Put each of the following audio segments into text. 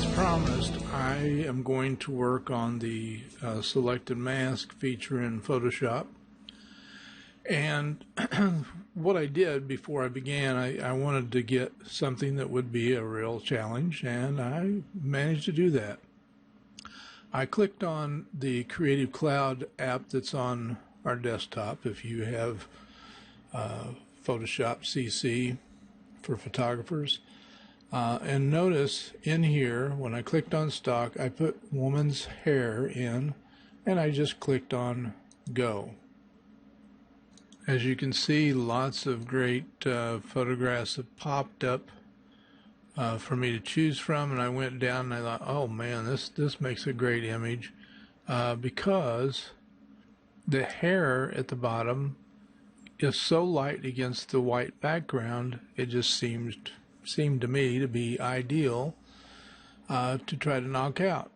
As promised, I am going to work on the selected mask feature in Photoshop. And what I did before I began, I wanted to get something that would be a real challenge, and I managed to do that. I clicked on the Creative Cloud app that's on our desktop if you have Photoshop CC for photographers. And notice in here, when I clicked on stock, I put woman's hair in, and I just clicked on go. As you can see, lots of great photographs have popped up for me to choose from, and I went down and I thought, oh man, this makes a great image because the hair at the bottom is so light against the white background, it just seemed to me to be ideal to try to knock out.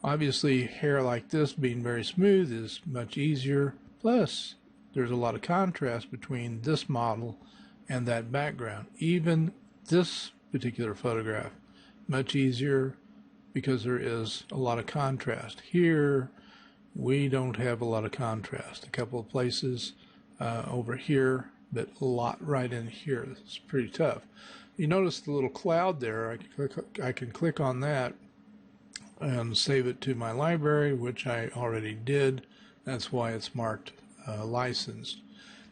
Obviously, hair like this being very smooth is much easier, plus there's a lot of contrast between this model and that background. Even this particular photograph, much easier because there is a lot of contrast. Here, we don't have a lot of contrast. A couple of places over here, but a lot right in here. It's pretty tough. You notice the little cloud there. I can click on that and save it to my library, which I already did. That's why it's marked licensed.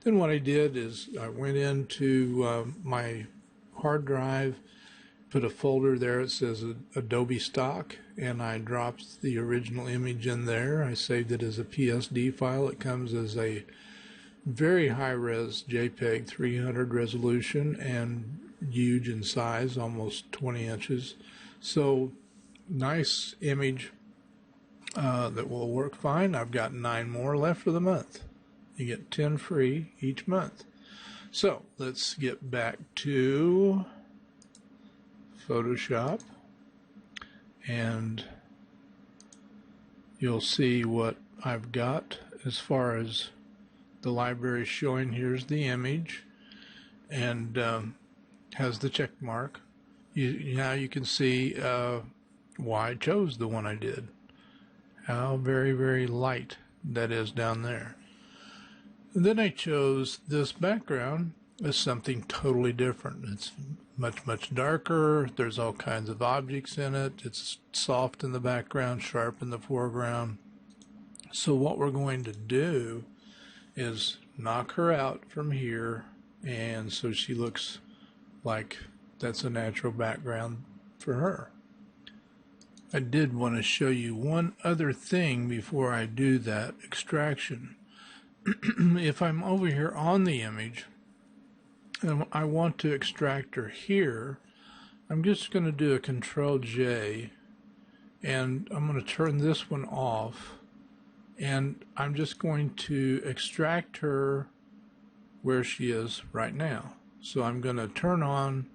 Then what I did is I went into my hard drive, put a folder there. It says Adobe Stock, and I dropped the original image in there. I saved it as a PSD file. It comes as a very high-res JPEG, 300 resolution, and huge in size, almost 20 inches. So nice image that will work fine. I've got 9 more left for the month. You get 10 free each month. So let's get back to Photoshop, and you'll see what I've got as far as the library showing. Here's the image, and has the check mark. Now you can see why I chose the one I did. How very, very light that is down there. And then I chose this background as something totally different. It's much, much darker. There's all kinds of objects in it. It's soft in the background, sharp in the foreground. So what we're going to do is knock her out from here, and so she looks like that's a natural background for her. I did want to show you one other thing before I do that extraction. If I'm over here on the image and I want to extract her here, I'm just going to do a Control J, and I'm going to turn this one off, and I'm just going to extract her where she is right now. So I'm going to turn on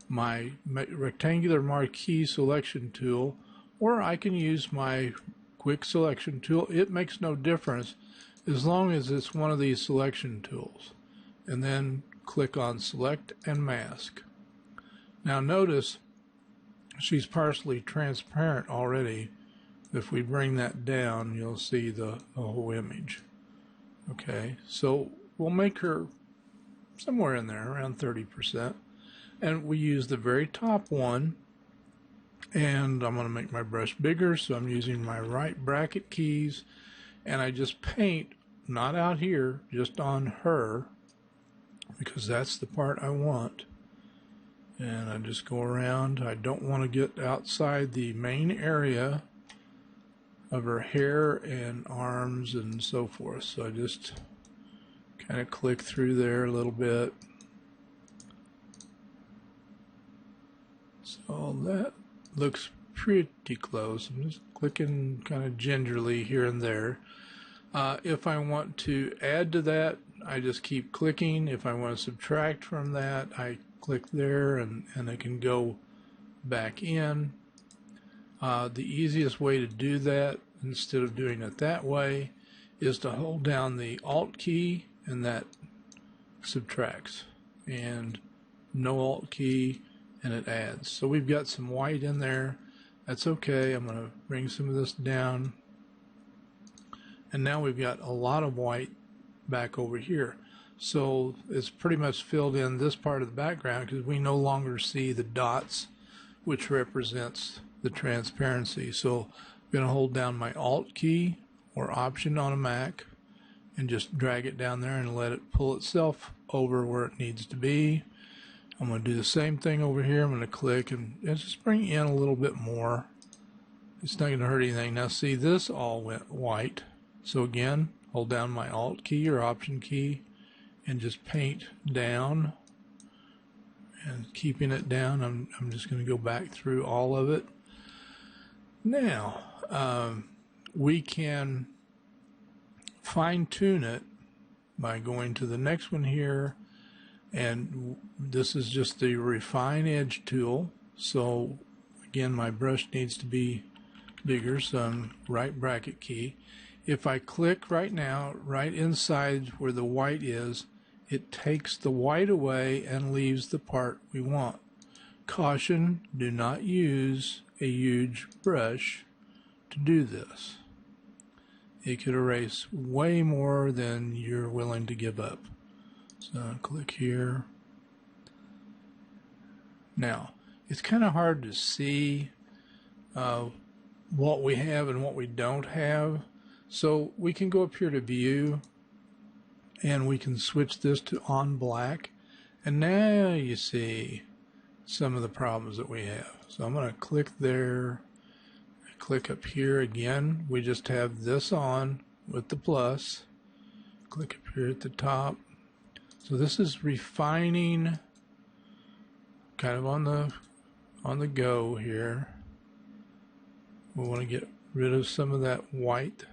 my rectangular marquee selection tool, or I can use my quick selection tool. It makes no difference as long as it's one of these selection tools. And then click on Select and Mask. Now notice she's partially transparent already. If we bring that down, you'll see the whole image. Okay, so we'll make her somewhere in there, around 30%. And we use the very top one, and I'm going to make my brush bigger, so I'm using my right bracket keys, and I just paint, not out here, just on her, because that's the part I want. And I just go around. I don't want to get outside the main area of her hair and arms and so forth, so I just kind of click through there a little bit. So that looks pretty close. I'm just clicking kind of gingerly here and there. If I want to add to that, I just keep clicking. If I want to subtract from that, I click there, and I can go back in. The easiest way to do that, instead of doing it that way, is to hold down the Alt key, and that subtracts, and no Alt key, and it adds. So we've got some white in there. That's okay. I'm going to bring some of this down. And now we've got a lot of white back over here. So it's pretty much filled in this part of the background because we no longer see the dots, which represents the transparency. So I'm going to hold down my Alt key or Option on a Mac and just drag it down there and let it pull itself over where it needs to be. I'm going to do the same thing over here. I'm going to click and just bring in a little bit more. It's not going to hurt anything. Now see, this all went white. So again, hold down my Alt key or Option key and just paint down. And keeping it down, I'm just going to go back through all of it. Now, we can fine tune it by going to the next one here. And this is just the Refine Edge tool. So again, my brush needs to be bigger, so I'm right bracket key. If I click right now, right inside where the white is, it takes the white away and leaves the part we want. Caution, do not use a huge brush to do this. It could erase way more than you're willing to give up. So I'll click here. Now, it's kind of hard to see what we have and what we don't have. So we can go up here to View, and we can switch this to On Black. And now you see some of the problems that we have. So I'm going to click there, click up here again. We just have this on with the plus. Click up here at the top. So this is refining, kind of on the go here. We want to get rid of some of that white.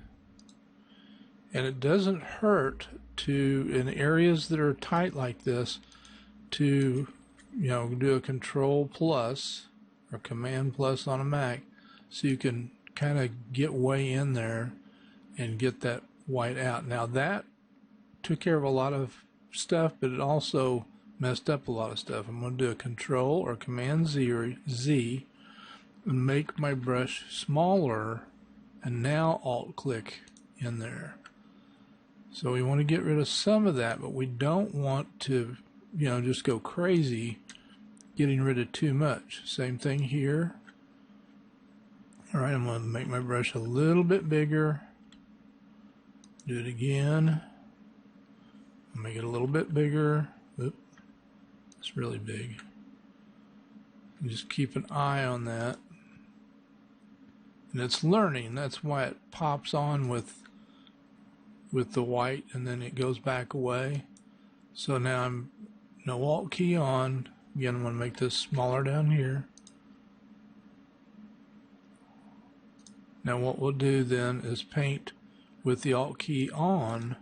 And it doesn't hurt to, in areas that are tight like this, to do a Control plus or Command plus on a Mac, so you can kind of get way in there and get that white out. Now that took care of a lot of stuff, but it also messed up a lot of stuff. I'm going to do a Control or Command Z and make my brush smaller, and now Alt click in there. So we want to get rid of some of that, but we don't want to just go crazy getting rid of too much. Same thing here. All right, I'm going to make my brush a little bit bigger. Do it again. Make it a little bit bigger. Oop, it's really big. And just keep an eye on that. And it's learning. That's why it pops on with the white and then it goes back away. So now I'm no Alt key on. Again, I'm going to make this smaller down here. Now what we'll do then is paint with the Alt key on.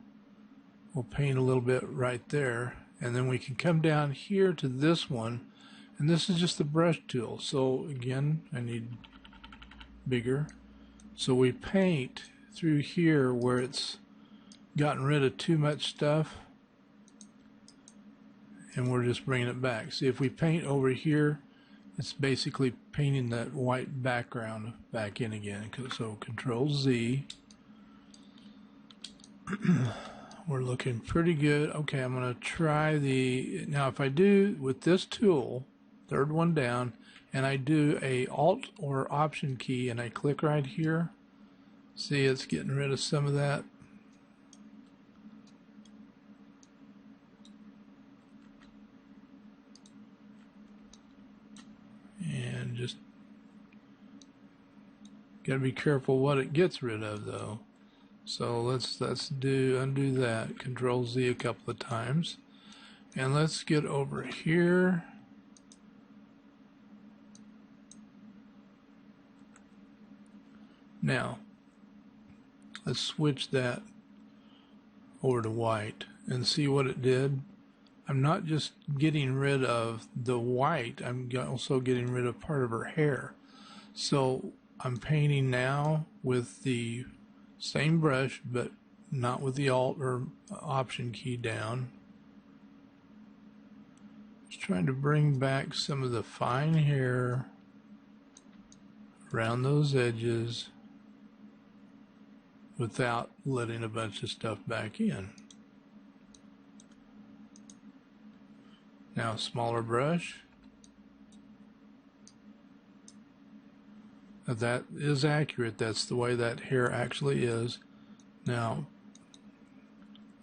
We'll paint a little bit right there, and then we can come down here to this one, and this is just the brush tool. So again, I need bigger. So we paint through here where it's gotten rid of too much stuff, and we're just bringing it back. See, if we paint over here, it's basically painting that white background back in again. So Control Z. We're looking pretty good. Okay, I'm going to try now if I do with this tool, third one down, and I do a Alt or Option key and I click right here, see, it's getting rid of some of that. And just got to be careful what it gets rid of though. So let's undo that. Control Z a couple of times. And let's get over here. Now, let's switch that over to white and see what it did. I'm not just getting rid of the white, I'm also getting rid of part of her hair. So I'm painting now with the same brush, but not with the Alt or Option key down. Just trying to bring back some of the fine hair around those edges without letting a bunch of stuff back in. Now smaller brush. Now that is accurate. That's the way that hair actually is. Now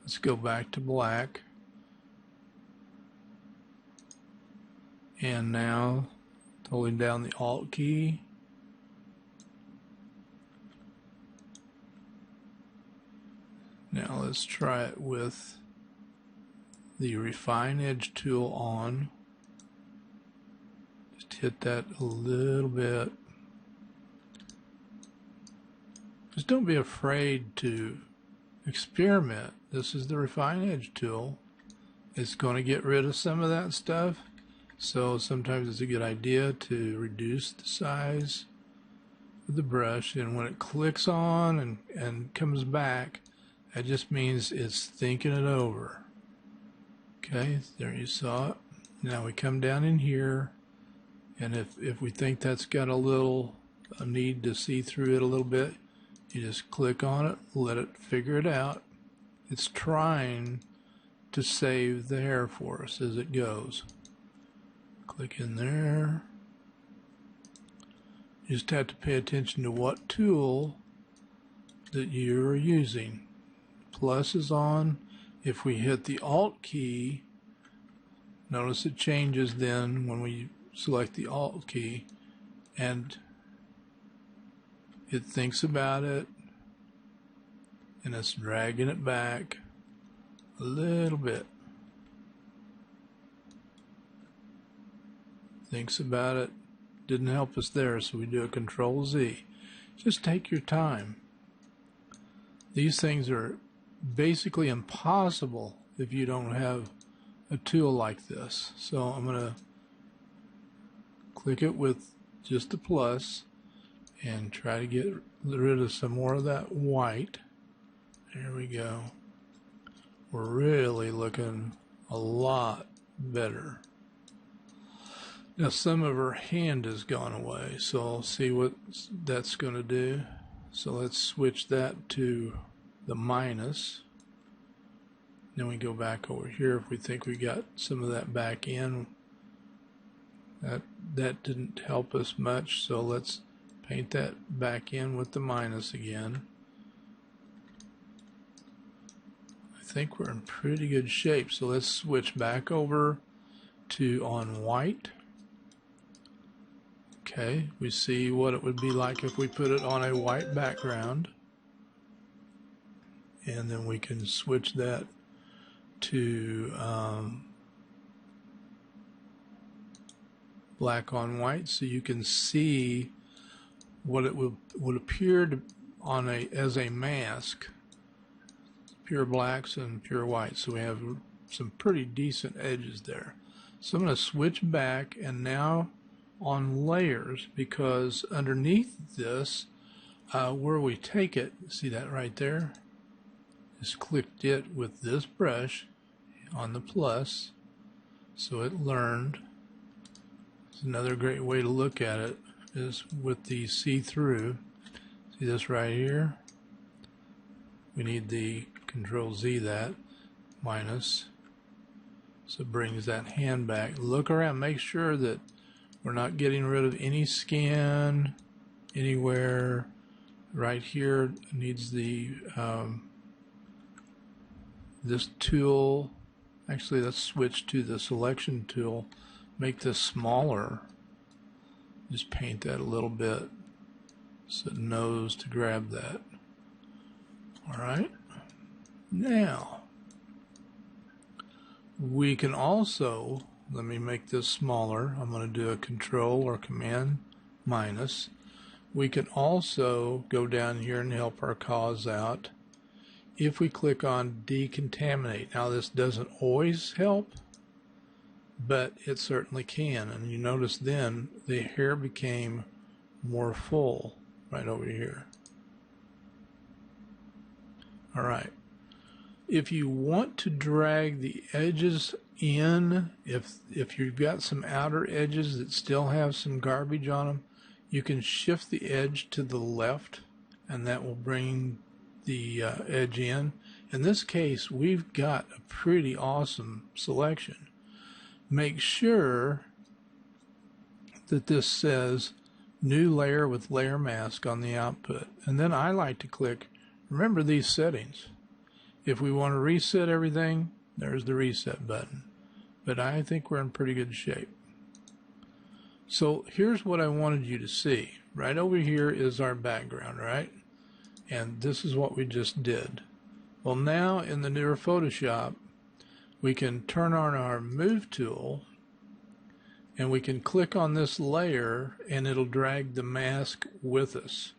let's go back to black. And now holding down the Alt key. Now let's try it with the Refine Edge tool on. Just hit that a little bit. Just don't be afraid to experiment. This is the Refine Edge tool. It's going to get rid of some of that stuff. So sometimes it's a good idea to reduce the size of the brush, and when it clicks on and comes back, that just means it's thinking it over. Okay, there you saw it. Now we come down in here, and if we think that's got a need to see through it a little bit, you just click on it, let it figure it out. It's trying to save the hair for us as it goes. Click in there. You just have to pay attention to what tool that you're using. Plus is on. If we hit the Alt key, notice it changes then when we select the Alt key, and it thinks about it, and it's dragging it back a little bit. Thinks about it. Didn't help us there, so we do a Control Z. Just take your time. These things are basically impossible if you don't have a tool like this. So I'm going to click it with just the plus and try to get rid of some more of that white. There we go. We're really looking a lot better. Now some of her hand has gone away, so I'll see what that's going to do. So let's switch that to the minus. Then we go back over here if we think we got some of that back in. That didn't help us much, so let's paint that back in with the minus again. I think we're in pretty good shape, so let's switch back over to on white. Okay, we see what it would be like if we put it on a white background. And then we can switch that to black on white, so you can see what it would appear to on as a mask. Pure blacks and pure whites, so we have some pretty decent edges there. So I'm going to switch back, and now on layers, because underneath this, where we take it, see that right there? Just clicked it with this brush on the plus, so it learned. It's another great way to look at it is with the see-through. See this right here? We need the Control Z that, minus, so it brings that hand back. Look around, make sure that we're not getting rid of any skin anywhere. Right here needs the this tool. Actually, let's switch to the selection tool. Make this smaller. Just paint that a little bit so it knows to grab that. All right. Now we can also, let me make this smaller. I'm going to do a Control or Command minus. We can also go down here and help our cause out if we click on decontaminate. Now this doesn't always help, but it certainly can. And you notice then the hair became more full right over here. All right. If you want to drag the edges in, if you've got some outer edges that still have some garbage on them, You can shift the edge to the left, and that will bring the edge in. In this case, we've got a pretty awesome selection. Make sure that this says new layer with layer mask on the output. And then I like to click, remember these settings. If we want to reset everything, there's the reset button. But I think we're in pretty good shape. So here's what I wanted you to see. Right over here is our background, right? And this is what we just did. Well, now in the newer Photoshop, we can turn on our Move tool, and we can click on this layer, and it'll drag the mask with us.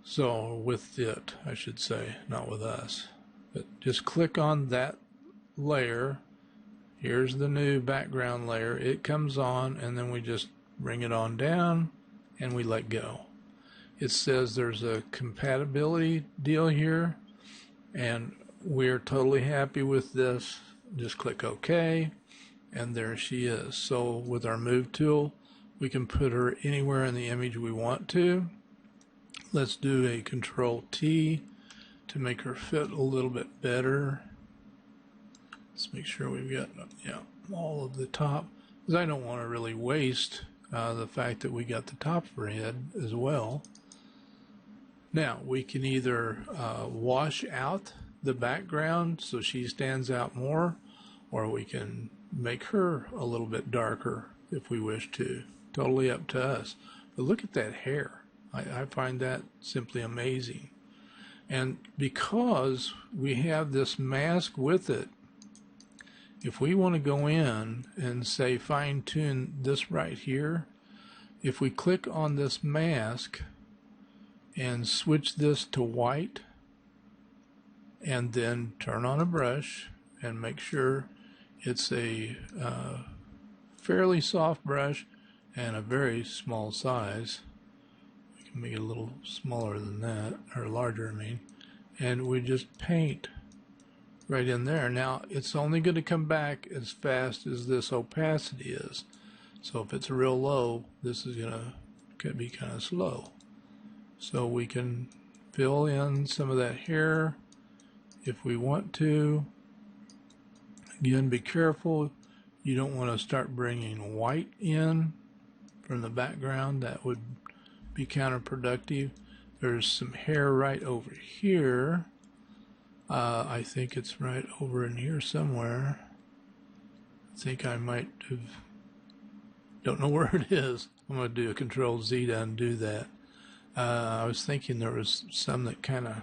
So with it, I should say, not with us. But just click on that layer. Here's the new background layer. It comes on, and then we just bring it on down, and we let go. It says there's a compatibility deal here, and we're totally happy with this. Just click OK, and there she is. So with our Move tool, we can put her anywhere in the image we want to. Let's do a Control T to make her fit a little bit better. Let's make sure we've got all of the top, because I don't want to really waste the fact that we got the top of her head as well. Now we can either wash out the background so she stands out more, or we can make her a little bit darker if we wish to. Totally up to us. But look at that hair. I find that simply amazing. And because we have this mask with it, if we want to go in and say fine tune this right here, if we click on this mask and switch this to white, and then turn on a brush and make sure it's a fairly soft brush and a very small size. We can make it a little smaller than that, or larger I mean, and we just paint right in there. Now it's only going to come back as fast as this opacity is, so if it's real low, this is going to be kind of slow. So we can fill in some of that hair if we want to. Again, be careful. You don't want to start bringing white in from the background. That would be counterproductive. There's some hair right over here. I think it's right over in here somewhere. I think I might have, don't know where it is. I'm going to do a Control Z to undo that. I was thinking there was some that kind of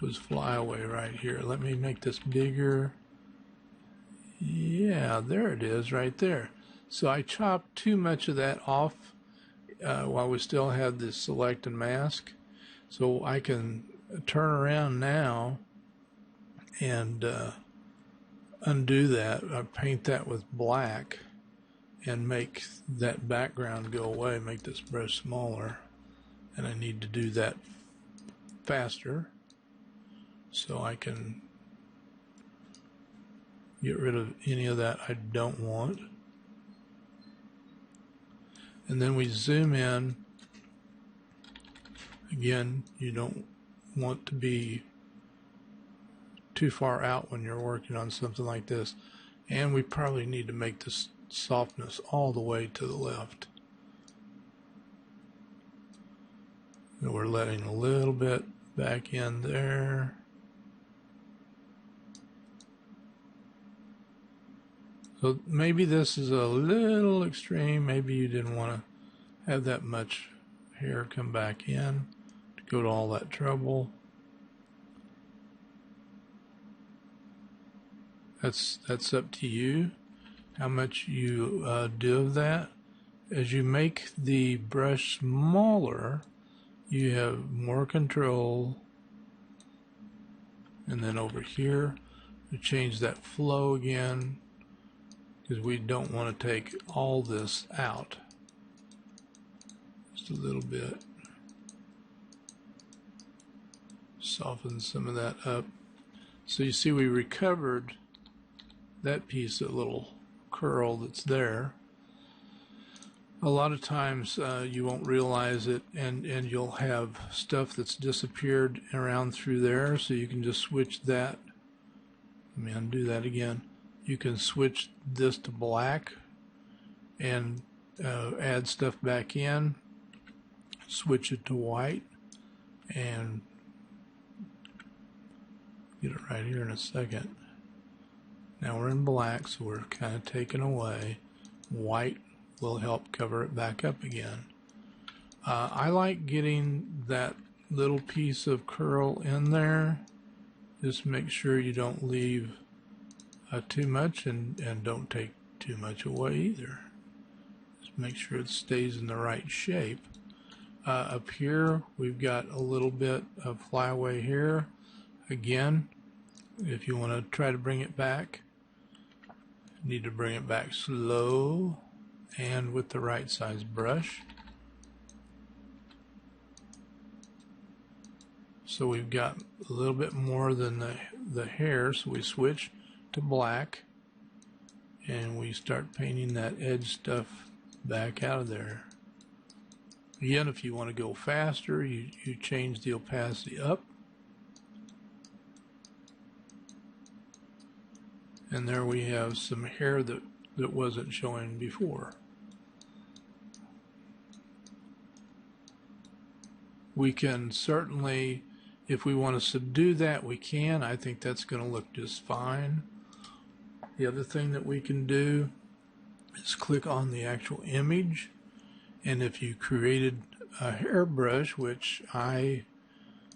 was flyaway right here. Let me make this bigger. Yeah, there it is right there. So I chopped too much of that off while we still had this select and mask. So I can turn around now and undo that. I paint that with black and make that background go away, make this brush smaller. And I need to do that faster so I can get rid of any of that I don't want. And then we zoom in. Again, you don't want to be too far out when you're working on something like this. And we probably need to make this softness all the way to the left. And we're letting a little bit back in there. So maybe this is a little extreme. Maybe you didn't want to have that much hair come back in to go to all that trouble. That's up to you, how much you do of that. As you make the brush smaller, you have more control. And then over here, we change that flow again, because we don't want to take all this out. Just a little bit. Soften some of that up. So you see we recovered that piece, that little curl that's there. A lot of times you won't realize it, and you'll have stuff that's disappeared around through there, so you can just switch that. Let me undo that again. You can switch this to black and add stuff back in, switch it to white, and get it right here in a second. Now we're in black, so we're kind of taken away. White will help cover it back up again. I like getting that little piece of curl in there. Just make sure you don't leave too much and don't take too much away either. Just make sure it stays in the right shape. Up here we've got a little bit of flyaway here. Again, if you want to try to bring it back, you need to bring it back slow and with the right size brush. So we've got a little bit more than the hair, so we switch to black and we start painting that edge stuff back out of there. Again, if you want to go faster, you change the opacity up. And there we have some hair that wasn't showing before. We can certainly, if we want to subdue that, we can. I think that's going to look just fine. The other thing that we can do is click on the actual image, and if you created a hairbrush, which I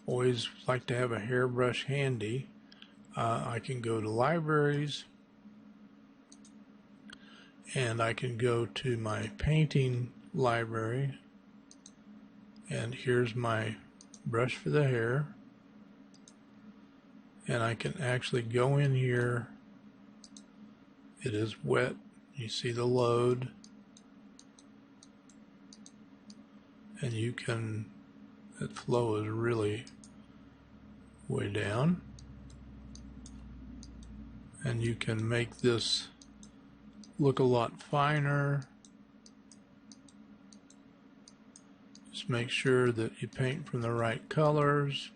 always like to have a hairbrush handy, I can go to libraries and I can go to my painting library, and here's my brush for the hair, and I can actually go in here. It is wet, you see the load, and you can, that flow is really way down, and you can make this look a lot finer. Just make sure that you paint from the right colors.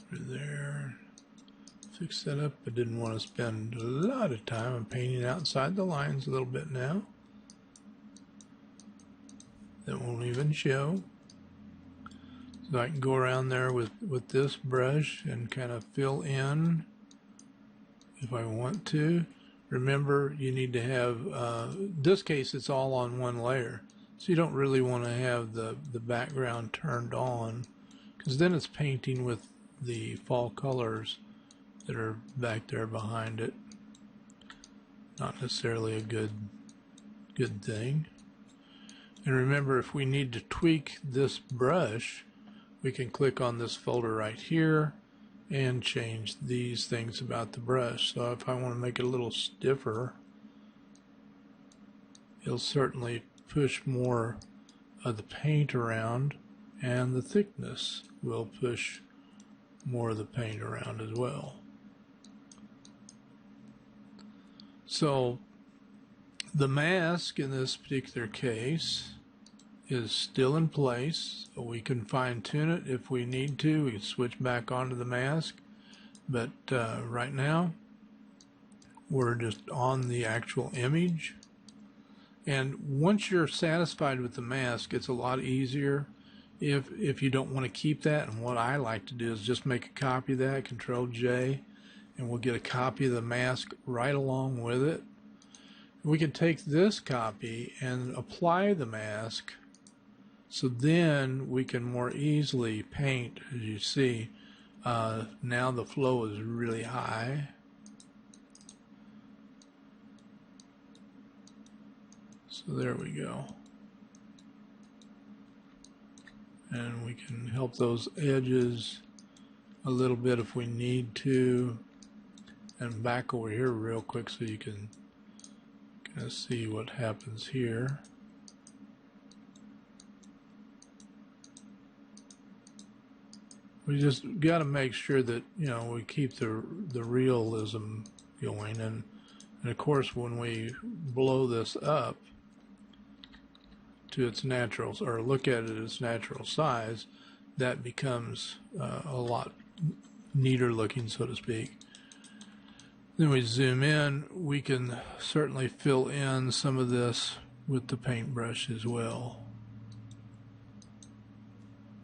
Through there. Fix that up. I didn't want to spend a lot of time. I'm painting outside the lines a little bit now. That won't even show. So I can go around there with this brush and kind of fill in if I want to. Remember, you need to have, this case it's all on one layer. So you don't really want to have the background turned on, because then it's painting with the fall colors that are back there behind it. Not necessarily a good thing. And remember, if we need to tweak this brush, we can click on this folder right here and change these things about the brush. So if I want to make it a little stiffer, it'll certainly push more of the paint around, and the thickness will push more of the paint around as well. So the mask in this particular case is still in place. So we can fine tune it if we need to. We can switch back onto the mask, but right now we're just on the actual image. And once you're satisfied with the mask, it's a lot easier if you don't want to keep that. And what I like to do is just make a copy of that, Control J, and we'll get a copy of the mask right along with it. We can take this copy and apply the mask, so then we can more easily paint. As you see, now the flow is really high. So there we go. And we can help those edges a little bit if we need to. And back over here real quick so you can kind of see what happens here. we just got to make sure that, you know, we keep the realism going, and of course when we blow this up to its natural, or look at it at its natural size, that becomes a lot neater looking, so to speak. Then we zoom in, we can certainly fill in some of this with the paintbrush as well.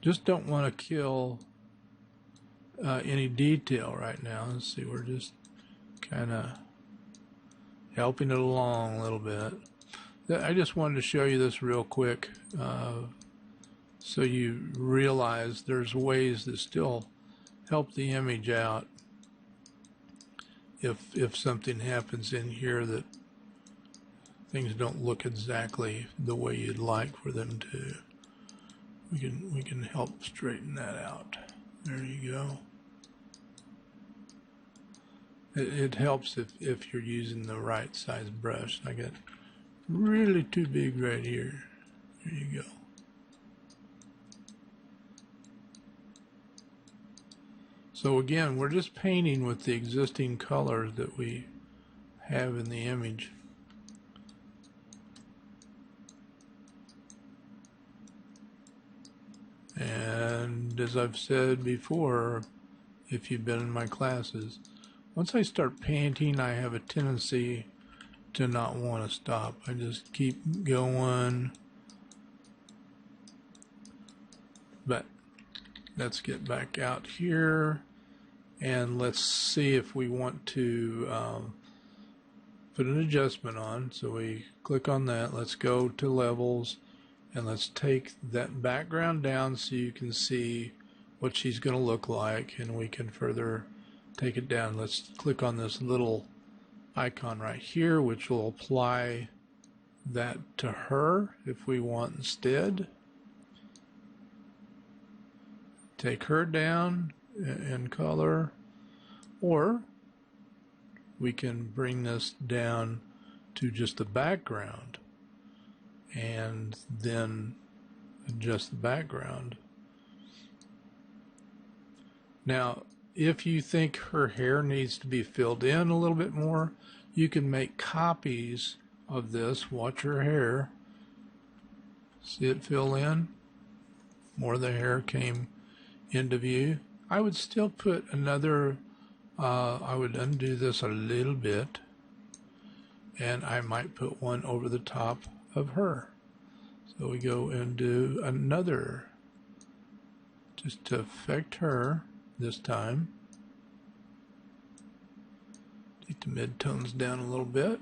Just don't want to kill any detail right now. Let's see, we're just kind of helping it along a little bit. I just wanted to show you this real quick so you realize there's ways that still help the image out if something happens in here that things don't look exactly the way you'd like for them to. We can help straighten that out. There you go. It helps if you're using the right size brush. I got really too big right here. There you go. So again, we're just painting with the existing colors that we have in the image. And as I've said before, if you've been in my classes, once I start painting, I have a tendency to not want to stop. I just keep going. But let's get back out here and let's see if we want to put an adjustment on. So we click on that. Let's go to levels and let's take that background down so you can see what she's going to look like, and we can further take it down. Let's click on this little icon right here, which will apply that to her if we want instead. Take her down in color, or we can bring this down to just the background and then adjust the background. Now, if you think her hair needs to be filled in a little bit more, you can make copies of this. Watch her hair. See it fill in? More of the hair came into view. I would still put another, I would undo this a little bit, and I might put one over the top of her. So we go and do another, just to affect her this time. Take the midtones down a little bit.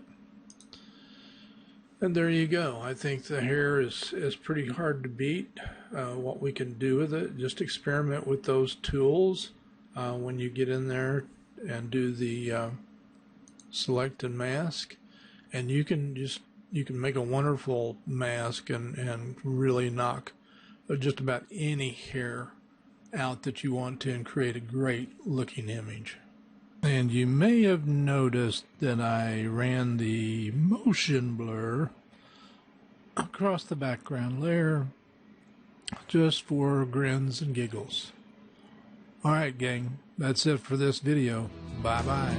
And there you go. I think the hair is pretty hard to beat. What we can do with it, just experiment with those tools when you get in there and do the select and mask, and you can make a wonderful mask and really knock just about any hair out that you want to and create a great looking image. And you may have noticed that I ran the motion blur across the background layer just for grins and giggles. Alright gang, that's it for this video. Bye bye.